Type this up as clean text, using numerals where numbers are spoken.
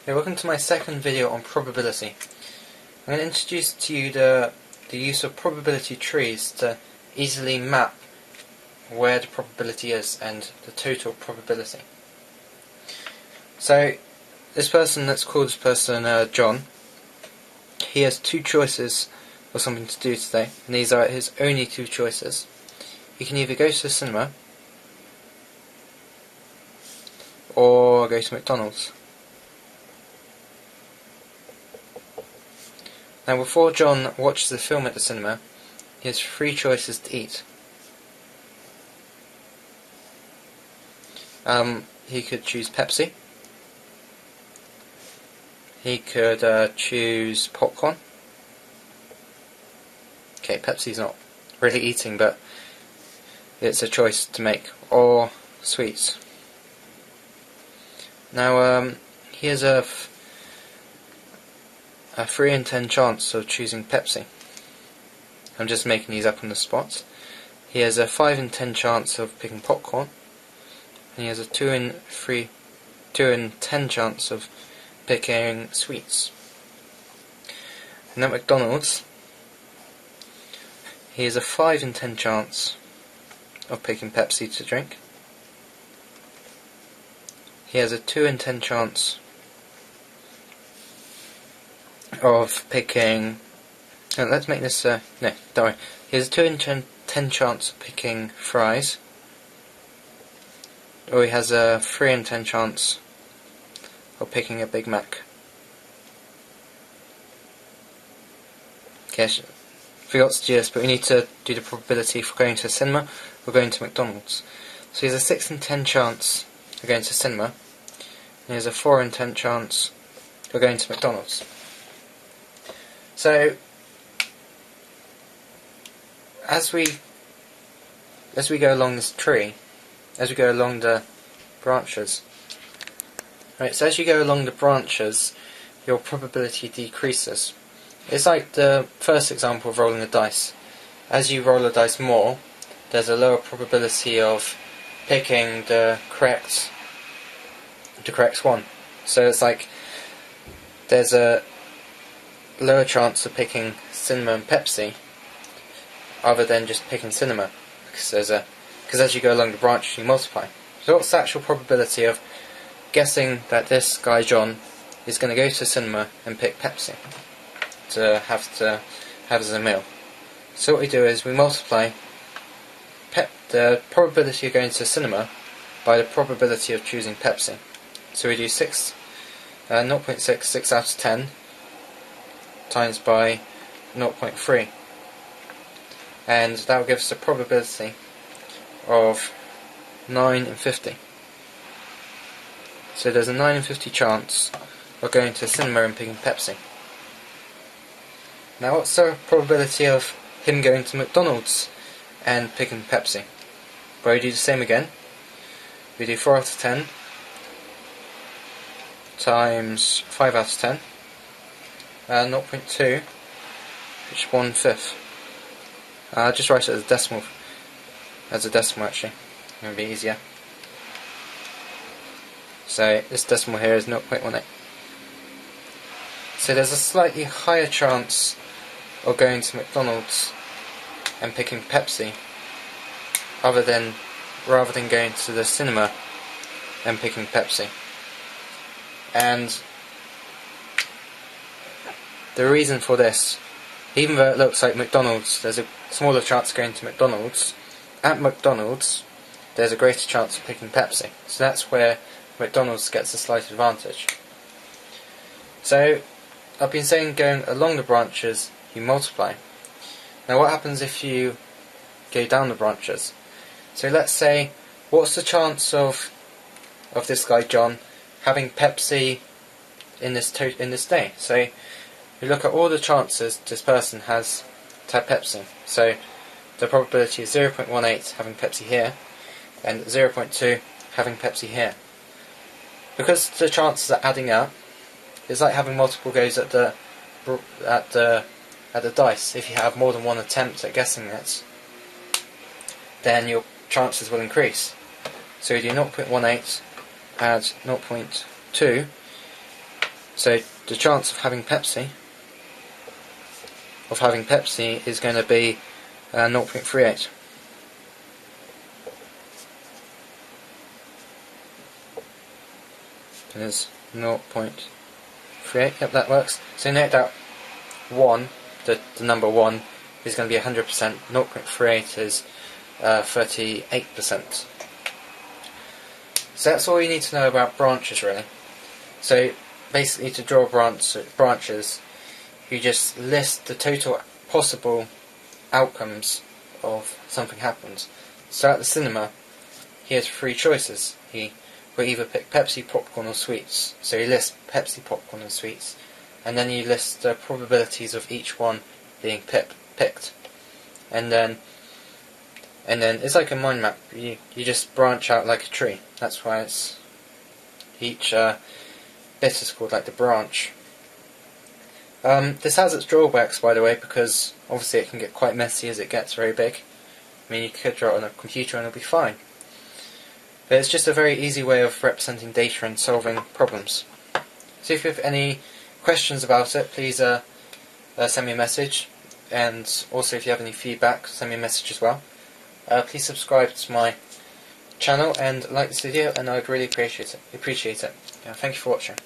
Hey, welcome to my second video on probability. I'm going to introduce to you the use of probability trees to easily map where the probability is and the total probability. So this person, let's call this person John. He has two choices of something to do today, and these are his only two choices. He can either go to the cinema or go to McDonald's. Now, before John watches the film at the cinema, he has three choices to eat. He could choose Pepsi. He could choose popcorn. Okay, Pepsi's not really eating, but it's a choice to make. Or sweets. Now, he has a 3 in 10 chance of choosing Pepsi. I'm just making these up on the spot. He has a 5 in 10 chance of picking popcorn, and he has a 2 in 10 chance of picking sweets. And at McDonald's, he has a 5 in 10 chance of picking Pepsi to drink. He has a 2 in 10 chance of picking. Let's make this. No, don't worry. He has a 2 in 10 chance of picking fries, or he has a 3 in 10 chance of picking a Big Mac. Okay, I forgot to do this, but we need to do the probability for going to a cinema or going to McDonald's. So he has a 6 in 10 chance of going to cinema, and he has a 4 in 10 chance of going to McDonald's. So, as we go along this tree, as we go along the branches, right? So as you go along the branches, your probability decreases. It's like the first example of rolling a dice. As you roll the dice more, there's a lower probability of picking the correct one. So it's like there's a lower chance of picking cinema and Pepsi other than just picking cinema, because as you go along the branch you multiply. So what's the actual probability of guessing that this guy John is going to go to the cinema and pick Pepsi to have as a meal? So what we do is we multiply the probability of going to the cinema by the probability of choosing Pepsi. So we do 0.6 6 out of 10 times by 0.3, and that will give us a probability of 9 in 50. So there's a 9 in 50 chance of going to the cinema and picking Pepsi. Now what's the probability of him going to McDonald's and picking Pepsi? Well, we do the same again. We do 4 out of 10 times 5 out of 10, 0.2, which is 1/5. I'll just write it as a decimal. Actually, it would be easier. So this decimal here is 0.18. So there's a slightly higher chance of going to McDonald's and picking Pepsi, rather than going to the cinema and picking Pepsi. And the reason for this, even though it looks like McDonald's, there's a smaller chance of going to McDonald's. At McDonald's, there's a greater chance of picking Pepsi. So that's where McDonald's gets a slight advantage. So, I've been saying going along the branches, you multiply. Now what happens if you go down the branches? So let's say, what's the chance of this guy John having Pepsi in this day? So we look at all the chances this person has to have Pepsi. So the probability is 0.18 having Pepsi here, and 0.2 having Pepsi here. Because the chances are adding up, it's like having multiple goes at the dice. If you have more than one attempt at guessing it, then your chances will increase. So you do 0.18 add 0.2, So the chance of having Pepsi is going to be 0.38. It is 0.38. Yep, that works. So note that 1, the number 1, is going to be 100%. 0.38 is 38%. So that's all you need to know about branches, really. So basically, to draw branches, you just list the total possible outcomes of something happens. So at the cinema, he has 3 choices. He will either pick Pepsi, popcorn, or sweets. So you list Pepsi, popcorn, and sweets, and then you list the probabilities of each one being picked. And then it's like a mind map. You just branch out like a tree. That's why it's each bit is called like the branch. This has its drawbacks, by the way, because obviously it can get quite messy as it gets very big. I mean, you could draw it on a computer and it'll be fine. But it's just a very easy way of representing data and solving problems. So if you have any questions about it, please send me a message. And also if you have any feedback, send me a message as well. Please subscribe to my channel and like this video, and I'd really appreciate it. Thank you for watching.